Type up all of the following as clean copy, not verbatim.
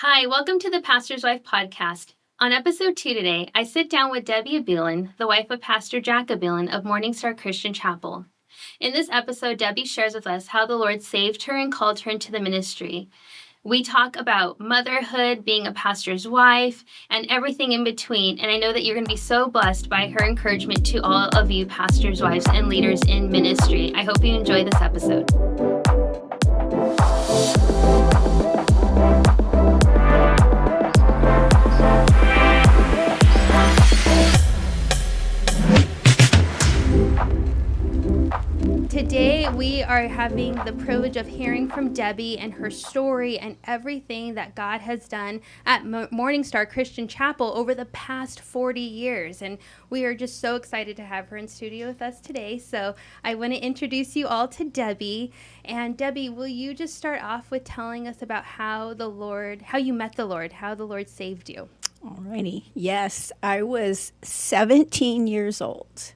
Hi, welcome to the Pastor's Wife podcast. On episode 2 today, I sit down with Debbie Abeelen, the wife of Pastor Jack Abeelen of Morning Star Christian Chapel. In this episode, Debbie shares with us how the Lord saved her and called her into the ministry. We talk about motherhood, being a pastor's wife, and everything in between. And I know that you're going to be so blessed by her encouragement to all of you pastors' wives and leaders in ministry. I hope you enjoy this episode. Today, we are having the privilege of hearing from Debbie and her story and everything that God has done at Morning Star Christian Chapel over the past 40 years. And we are just so excited to have her in studio with us today. So I want to introduce you all to Debbie. And Debbie, will you just start off with telling us about how you met the Lord, how the Lord saved you? Alrighty. Yes, I was 17 years old.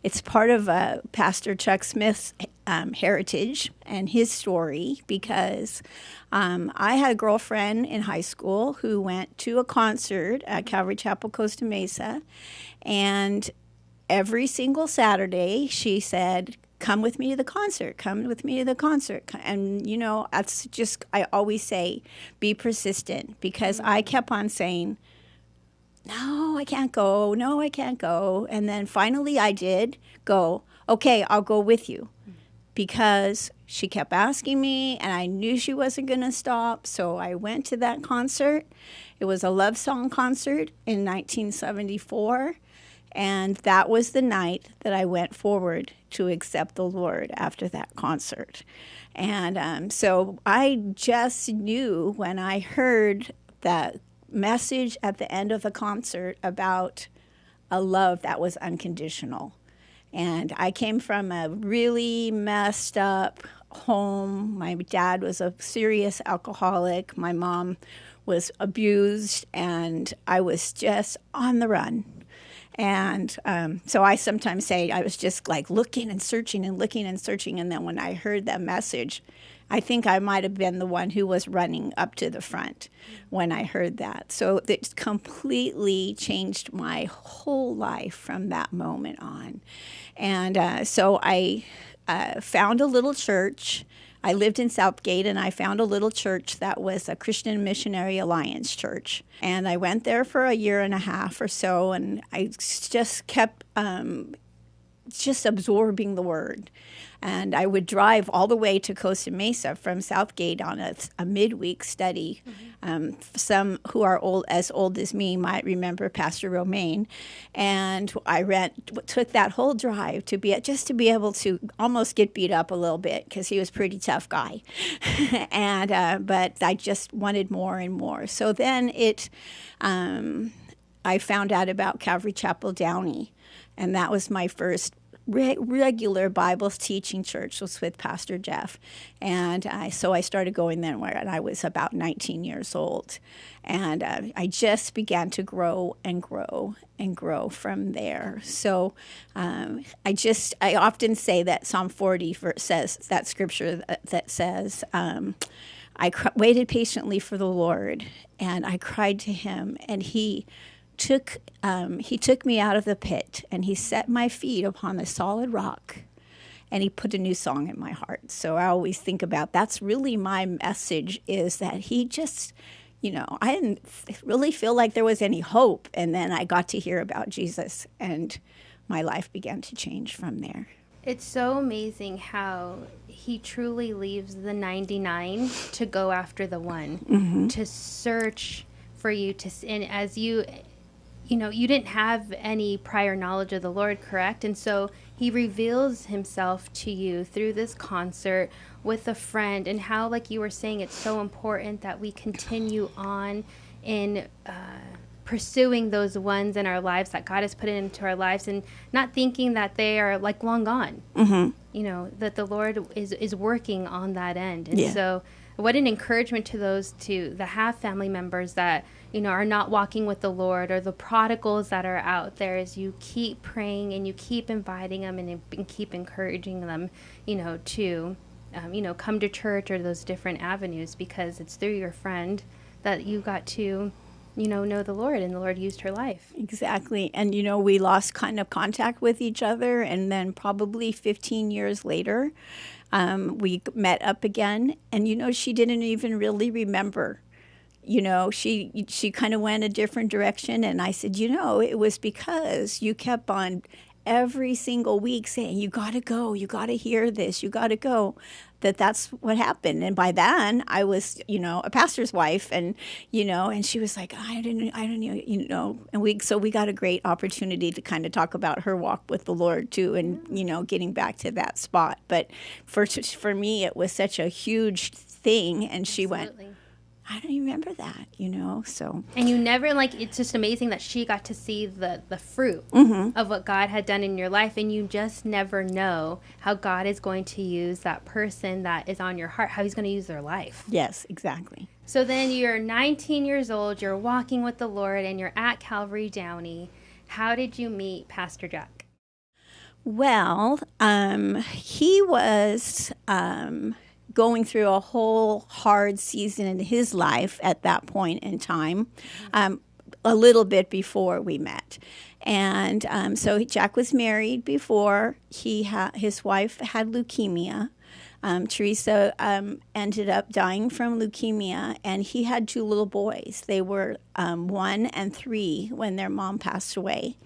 It's part of Pastor Chuck Smith's heritage and his story because I had a girlfriend in high school who went to a concert at Calvary Chapel, Costa Mesa, and every single Saturday she said, come with me to the concert, come with me to the concert. And, you know, that's just, I always say, be persistent because I kept on saying, no, I can't go. No, I can't go. And then finally I did go, okay, I'll go with you. Because she kept asking me and I knew she wasn't going to stop. So I went to that concert. It was a love song concert in 1974. And that was the night that I went forward to accept the Lord after that concert. And so I just knew when I heard that message at the end of the concert about a love that was unconditional. And I came from a really messed up home. My dad was a serious alcoholic. My mom was abused, and I was just on the run. And so I sometimes say I was just like looking and searching and looking and searching. And then when I heard that message, I think I might have been the one who was running up to the front when I heard that. So it completely changed my whole life from that moment on. And so I found a little church. I lived in Southgate, and I found a little church that was a Christian Missionary Alliance church. And I went there for a year and a half or so, and I just kept just absorbing the word. And I would drive all the way to Costa Mesa from Southgate on a midweek study. Mm-hmm. Some who are as old as me might remember Pastor Romaine. And I took that whole drive to be able to almost get beat up a little bit because he was a pretty tough guy. But I just wanted more and more. So then I found out about Calvary Chapel Downey. And that was my first regular Bible teaching church, was with Pastor Jeff. And so I started going there when I was about 19 years old. And I just began to grow and grow and grow from there. So I often say that Psalm 40 says, that scripture that says, I waited patiently for the Lord, and I cried to him, and he took me out of the pit, and he set my feet upon the solid rock, and he put a new song in my heart. So I always think about that's really my message, is that he just, I didn't really feel like there was any hope, and then I got to hear about Jesus, and my life began to change from there. It's so amazing how he truly leaves the 99 to go after the one, mm-hmm. to search for you, and as you didn't have any prior knowledge of the Lord, correct? And so he reveals himself to you through this concert with a friend, and how, like you were saying, it's so important that we continue on in pursuing those ones in our lives that God has put into our lives, and not thinking that they are like long gone. Mm-hmm. That the Lord is working on that end. And so what an encouragement to those that have family members that are not walking with the Lord, or the prodigals that are out there, as you keep praying and you keep inviting them and keep encouraging them, to come to church or those different avenues, because it's through your friend that you got to, know the Lord, and the Lord used her life. Exactly. And, we lost kind of contact with each other. And then probably 15 years later, we met up again. And, she didn't even really remember. She kind of went a different direction. And I said, it was because you kept on every single week saying, you got to go, you got to hear this, you got to go. That's what happened. And by then I was, a pastor's wife, and, and she was like, I don't know, and we got a great opportunity to kind of talk about her walk with the Lord too, and, getting back to that spot. But for me, it was such a huge thing. And she Absolutely. went, I don't even remember that, so. And you never, it's just amazing that she got to see the fruit of what God had done in your life. And you just never know how God is going to use that person that is on your heart, how he's going to use their life. Yes, exactly. So then you're 19 years old, you're walking with the Lord, and you're at Calvary Downey. How did you meet Pastor Jack? Well, he was going through a whole hard season in his life at that point in time, a little bit before we met. And so Jack was married before. His wife had leukemia. Teresa ended up dying from leukemia, and he had 2 little boys. They were 1 and 3 when their mom passed away.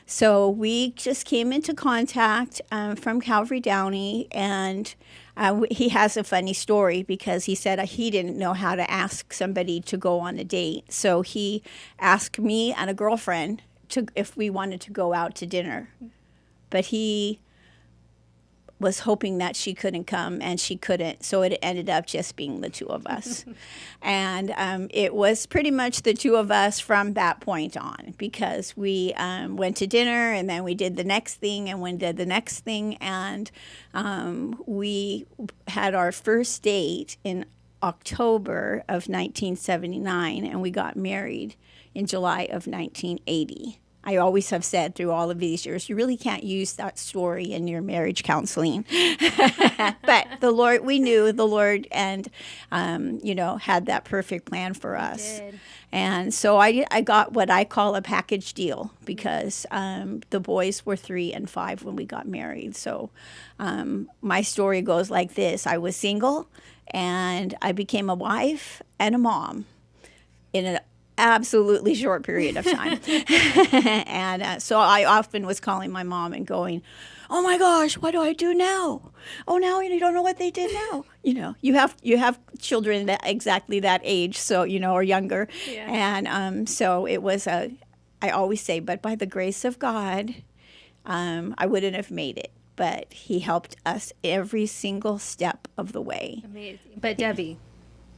So we just came into contact from Calvary Downey, and he has a funny story because he said he didn't know how to ask somebody to go on a date. So he asked me and a girlfriend if we wanted to go out to dinner. But he was hoping that she couldn't come, and she couldn't. So it ended up just being the 2 of us. And it was pretty much the 2 of us from that point on, because we went to dinner, and then we did the next thing, and we did the next thing. And we had our first date in October of 1979, and we got married in July of 1980. I always have said through all of these years, you really can't use that story in your marriage counseling. But the Lord, we knew the Lord, and, had that perfect plan for us. Did. And so I got what I call a package deal, because the boys were 3 and 5 when we got married. So my story goes like this. I was single, and I became a wife and a mom in an absolutely short period of time. And so I often was calling my mom and going, oh my gosh, what do I do now? Oh, now you don't know what they did now. You have children that exactly that age, so, or younger. Yeah. And so it was I always say, but by the grace of God, I wouldn't have made it. But he helped us every single step of the way. Amazing. But Debbie,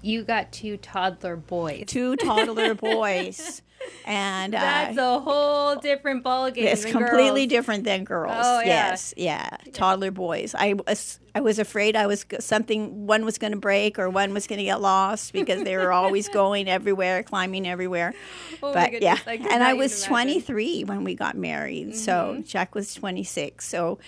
you got 2 toddler boys. 2 toddler boys. And that's a whole different ballgame. It's completely different than girls. Oh, yeah. Yes, yeah. Toddler boys. I was afraid one was going to break, or one was going to get lost, because they were always going everywhere, climbing everywhere. Oh, but my goodness. yeah, and I was 23 when we got married. So Jack was 26. So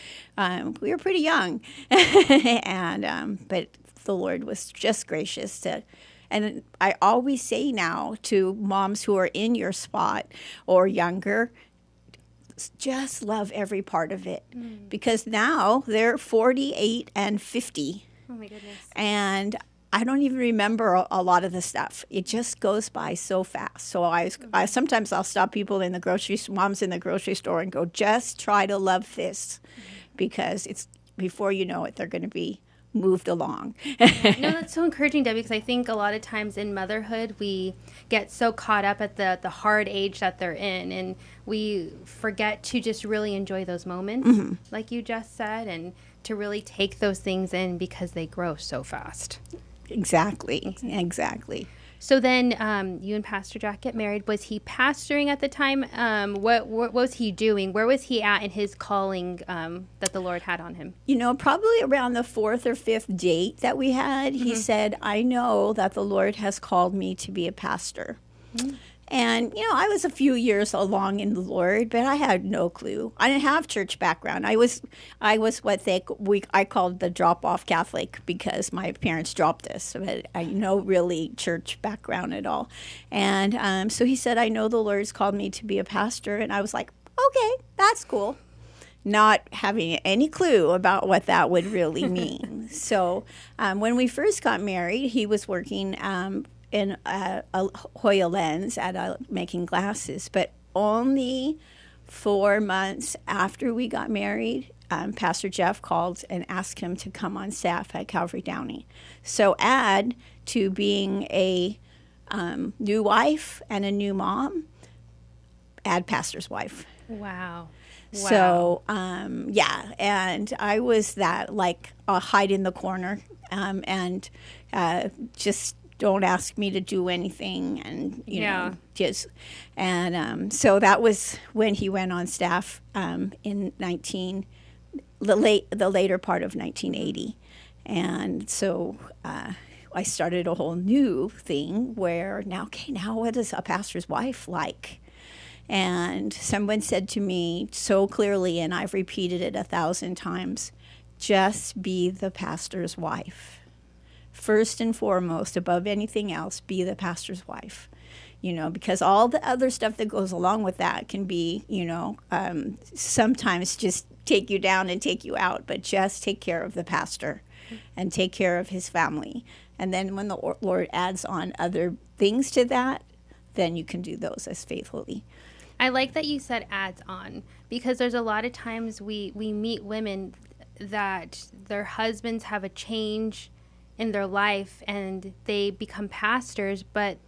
we were pretty young. And but the Lord was just gracious to. And I always say now to moms who are in your spot or younger, just love every part of it. Because now they're 48 and 50. Oh, my goodness. And I don't even remember a lot of the stuff. It just goes by so fast. So I sometimes I'll stop people in the moms in the grocery store and go, just try to love this. Because it's before you know it, they're going to be moved along. No, that's so encouraging, Debbie, because I think a lot of times in motherhood we get so caught up at the hard age that they're in, and we forget to just really enjoy those moments, like you just said, and to really take those things in, because they grow so fast. Exactly. So then you and Pastor Jack get married. Was he pastoring at the time? What was he doing? Where was he at in his calling that the Lord had on him? Probably around the 4th or 5th date that we had, he said, I know that the Lord has called me to be a pastor. And, I was a few years along in the Lord, but I had no clue. I didn't have church background. I was what I called the drop-off Catholic because my parents dropped us, but I no really church background at all. And so he said, I know the Lord's called me to be a pastor. And I was like, okay, that's cool. Not having any clue about what that would really mean. So when we first got married, he was working in a Hoya lens at making glasses, but only 4 months after we got married, Pastor Jeff called and asked him to come on staff at Calvary Downey. So add to being a new wife and a new mom, add pastor's wife. Wow. So, and I was that, like, a hide in the corner, and just don't ask me to do anything, and, so that was when he went on staff in the later part of 1980. And so I started a whole new thing where now what is a pastor's wife like? And someone said to me so clearly, and I've repeated it 1,000 times, just be the pastor's wife. First and foremost, above anything else, be the pastor's wife. Because all the other stuff that goes along with that can be, sometimes just take you down and take you out, but just take care of the pastor and take care of his family. And then when the Lord adds on other things to that, then you can do those as faithfully. I like that you said adds on, because there's a lot of times we meet women that their husbands have a change in their life and they become pastors, but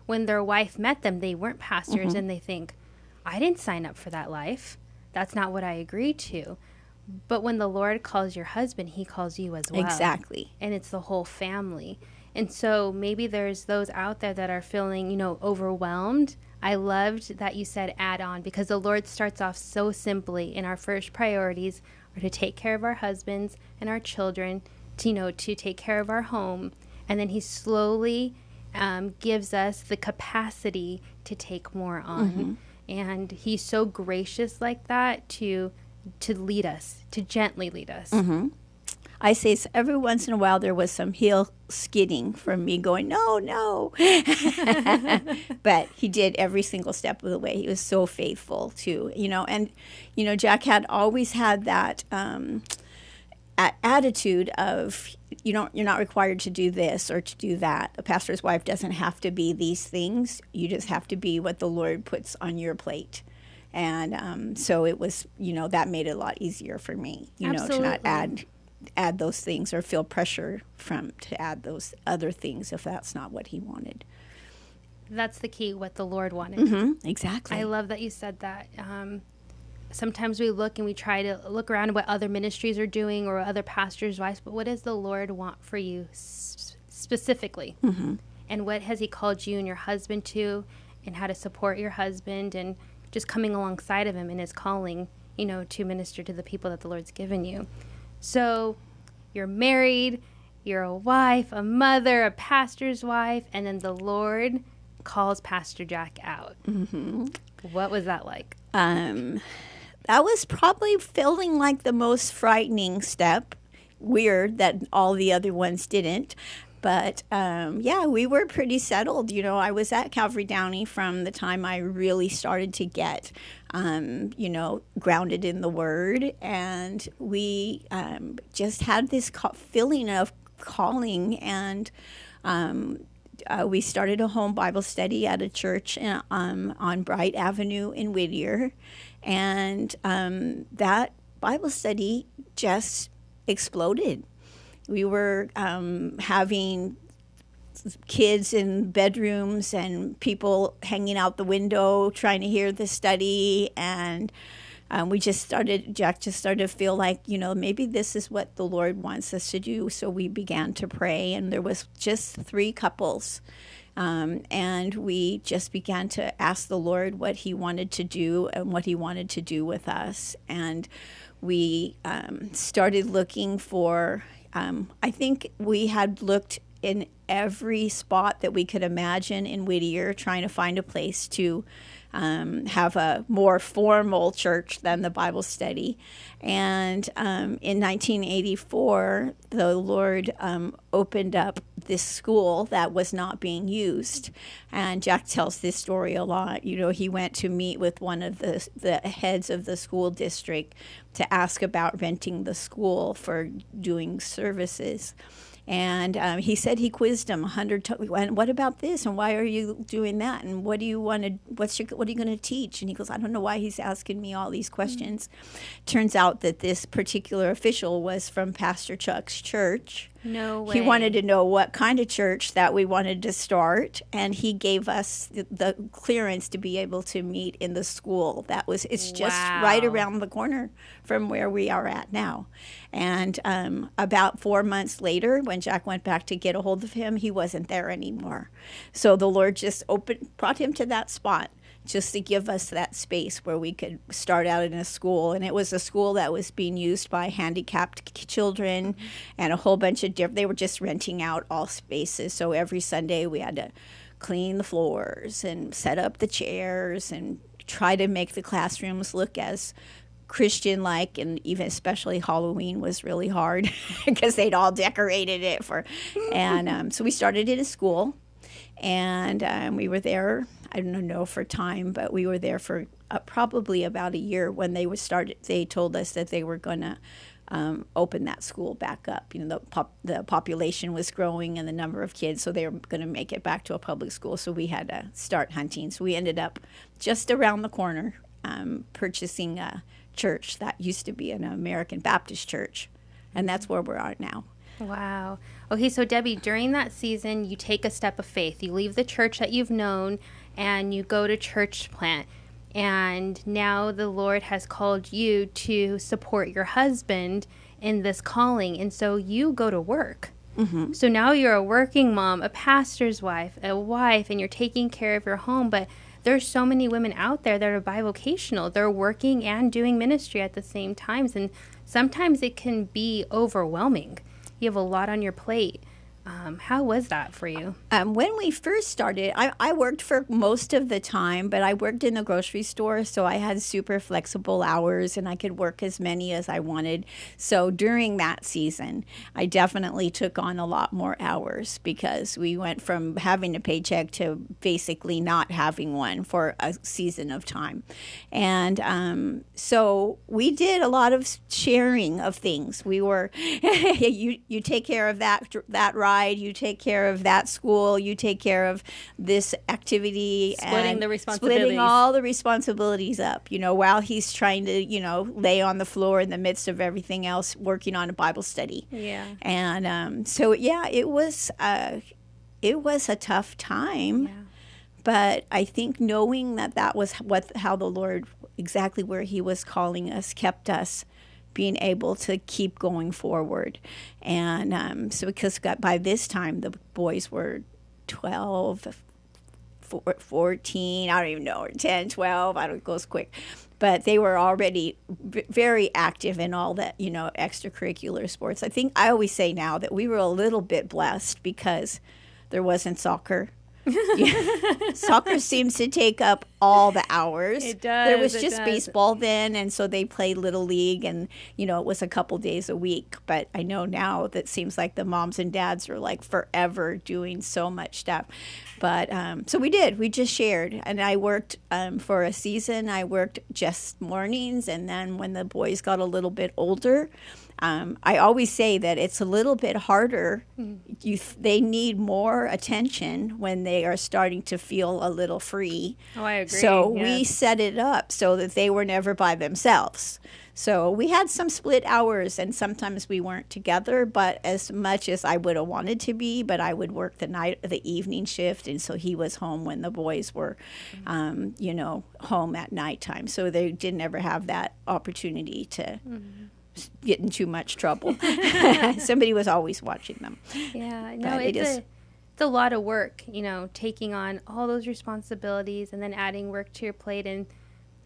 when their wife met them, they weren't pastors. Mm-hmm. And they think, I didn't sign up for that life. That's not what I agreed to. But when the Lord calls your husband, he calls you as well. Exactly. And it's the whole family. And so maybe there's those out there that are feeling, overwhelmed. I loved that you said add on, because the Lord starts off so simply, and our first priorities are to take care of our husbands and our children, to take care of our home. And then he slowly gives us the capacity to take more on. Mm-hmm. And he's so gracious like that to lead us, to gently lead us. Mm-hmm. I say so every once in a while there was some heel skidding from me going, no. But he did every single step of the way. He was so faithful too, and, Jack had always had that attitude of, you're not required to do this or to do that. A pastor's wife doesn't have to be these things. You just have to be what the Lord puts on your plate. And so it was, that made it a lot easier for me, to not add those things or feel pressure to add those other things if that's not what he wanted. That's the key, what the Lord wanted. Mm-hmm, exactly. I love that you said that. Sometimes we look and we try to look around at what other ministries are doing or other pastors' wives, but what does the Lord want for you specifically? Mm-hmm. And what has he called you and your husband to, and how to support your husband, and just coming alongside of him in his calling, to minister to the people that the Lord's given you. So you're married, you're a wife, a mother, a pastor's wife, and then the Lord calls Pastor Jack out. Mm-hmm. What was that like? That was probably feeling like the most frightening step. Weird that all the other ones didn't. But, we were pretty settled. I was at Calvary Downey from the time I really started to get, grounded in the Word. And we just had this feeling of calling. And we started a home Bible study at a church on Bright Avenue in Whittier. And that Bible study just exploded. We were having kids in bedrooms and people hanging out the window trying to hear the study. And Jack just started to feel like, maybe this is what the Lord wants us to do. So we began to pray, and there was just 3 couples. And we just began to ask the Lord what he wanted to do and what he wanted to do with us. And we started looking for, I think we had looked in every spot that we could imagine in Whittier, trying to find a place to have a more formal church than the Bible study. And in 1984, the Lord opened up this school that was not being used. And Jack tells this story a lot. You know, he went to meet with one of the heads of the school district to ask about renting the school for doing services. And he said he quizzed him 100 times. And what about this? And why are you doing that? And what do you want to? What are you going to teach? And he goes, I don't know why he's asking me all these questions. Turns out that this particular official was from Pastor Chuck's church. No way. He wanted to know what kind of church that we wanted to start, and he gave us the clearance to be able to meet in the school. It's just right around the corner from where we are at now. And about 4 months later, when Jack went back to get a hold of him, he wasn't there anymore. So the Lord just brought him to that spot, just to give us that space where we could start out in a school. And it was a school that was being used by handicapped children and a whole bunch of they were just renting out all spaces. So every Sunday we had to clean the floors and set up the chairs and try to make the classrooms look as Christian-like, and even especially Halloween was really hard because they'd all decorated it so we started in a school. And we were there, I don't know for time, but we were there for probably about a year when they told us that they were going to open that school back up. You know, the population was growing and the number of kids, so they were going to make it back to a public school. So we had to start hunting. So we ended up just around the corner purchasing a church that used to be an American Baptist church. And that's where we are now. Wow. Okay, so Debbie, during that season, you take a step of faith. You leave the church that you've known and you go to church plant. And now the Lord has called you to support your husband in this calling. And so you go to work. Mm-hmm. So now you're a working mom, a pastor's wife, and you're taking care of your home. But there's so many women out there that are bivocational. They're working and doing ministry at the same times. And sometimes it can be overwhelming. You have a lot on your plate. How was that for you? When we first started, I worked for most of the time, but I worked in the grocery store, so I had super flexible hours and I could work as many as I wanted. So during that season, I definitely took on a lot more hours because we went from having a paycheck to basically not having one for a season of time. And so we did a lot of sharing of things. We were, you take care of that ride. You take care of that school. You take care of this activity. Splitting the responsibilities. Splitting all the responsibilities up, while he's trying to, lay on the floor in the midst of everything else, working on a Bible study. Yeah. And it was a tough time. Yeah. But I think knowing that was how the Lord, exactly where he was calling us, kept us being able to keep going forward. And so because by this time, the boys were 12, 14, I don't even know, 10, 12, it goes quick. But they were already very active in all that, extracurricular sports. I always say now that we were a little bit blessed because there wasn't soccer. Soccer seems to take up all the hours. It does. There was just baseball then, and so they played Little League, and it was a couple days a week. But I know now that seems like the moms and dads are like forever doing so much stuff. But so we just shared, and I worked for a season. I worked just mornings, and then when the boys got a little bit older, I always say that it's a little bit harder. They need more attention when they are starting to feel a little free. Oh, I agree. So we set it up so that they were never by themselves. So we had some split hours, and sometimes we weren't together, but as much as I would have wanted to be, but I would work the evening shift, and so he was home when the boys were, home at nighttime. So they didn't ever have that opportunity to get in too much trouble. Somebody was always watching them. Yeah, no, it's a lot of work, taking on all those responsibilities and then adding work to your plate. And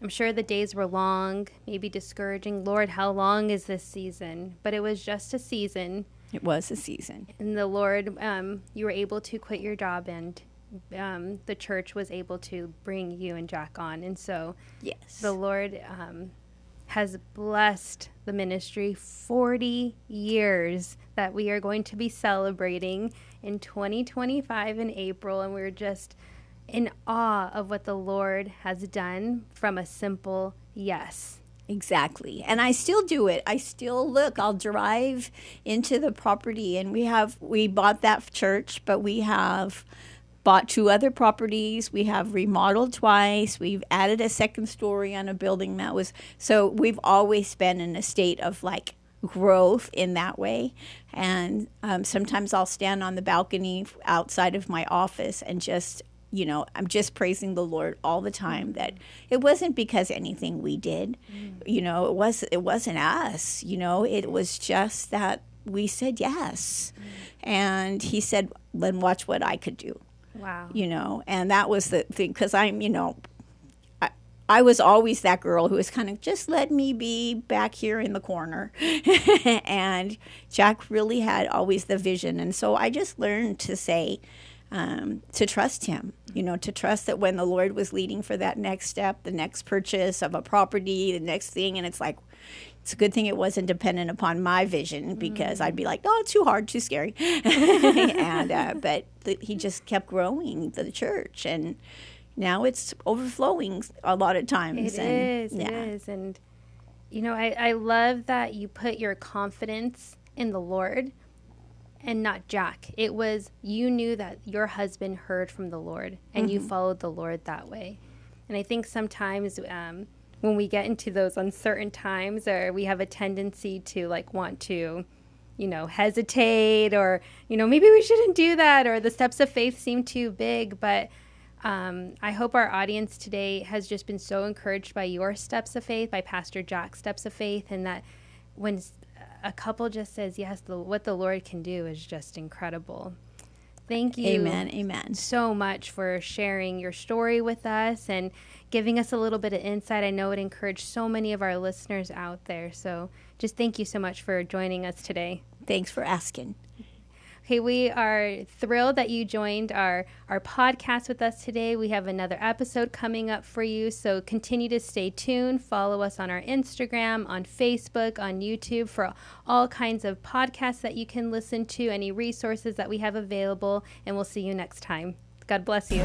I'm sure the days were long, maybe discouraging. Lord, how long is this season? But it was just a season. It was a season. And the Lord, you were able to quit your job, and the church was able to bring you and Jack on. And so Yes. the Lord has blessed the ministry 40 years that we are going to be celebrating in 2025 in April. And we're just in awe of what the Lord has done from a simple yes. Exactly. And I still do it. I still look. I'll drive into the property, and we bought that church, but we have bought 2 other properties. We have remodeled twice. We've added a second story on a building so we've always been in a state of like growth in that way. And sometimes I'll stand on the balcony outside of my office and just, I'm just praising the Lord all the time that it wasn't because anything we did, it wasn't us, it was just that we said yes. And he said, then watch what I could do. Wow. And that was the thing, because I was always that girl who was kind of, just let me be back here in the corner. And Jack really had always the vision. And so I just learned to say, to trust him, to trust that when the Lord was leading for that next step, the next purchase of a property, the next thing, and it's like, it's a good thing it wasn't dependent upon my vision, because I'd be like, oh, it's too hard, too scary. But he just kept growing the church, and now it's overflowing a lot of times. It is. And, I love that you put your confidence in the Lord and not Jack. It was, you knew that your husband heard from the Lord, and you followed the Lord that way. And I think sometimes when we get into those uncertain times, or we have a tendency to like want to, hesitate, or, maybe we shouldn't do that, or the steps of faith seem too big. But I hope our audience today has just been so encouraged by your steps of faith, by Pastor Jack's steps of faith, and that when a couple just says yes, what the Lord can do is just incredible. Thank you. Amen. So much for sharing your story with us and giving us a little bit of insight. I know it encouraged so many of our listeners out there. So just thank you so much for joining us today. Thanks for asking. Okay, we are thrilled that you joined our podcast with us today. We have another episode coming up for you, so continue to stay tuned. Follow us on our Instagram, on Facebook, on YouTube for all kinds of podcasts that you can listen to, any resources that we have available, and we'll see you next time. God bless you.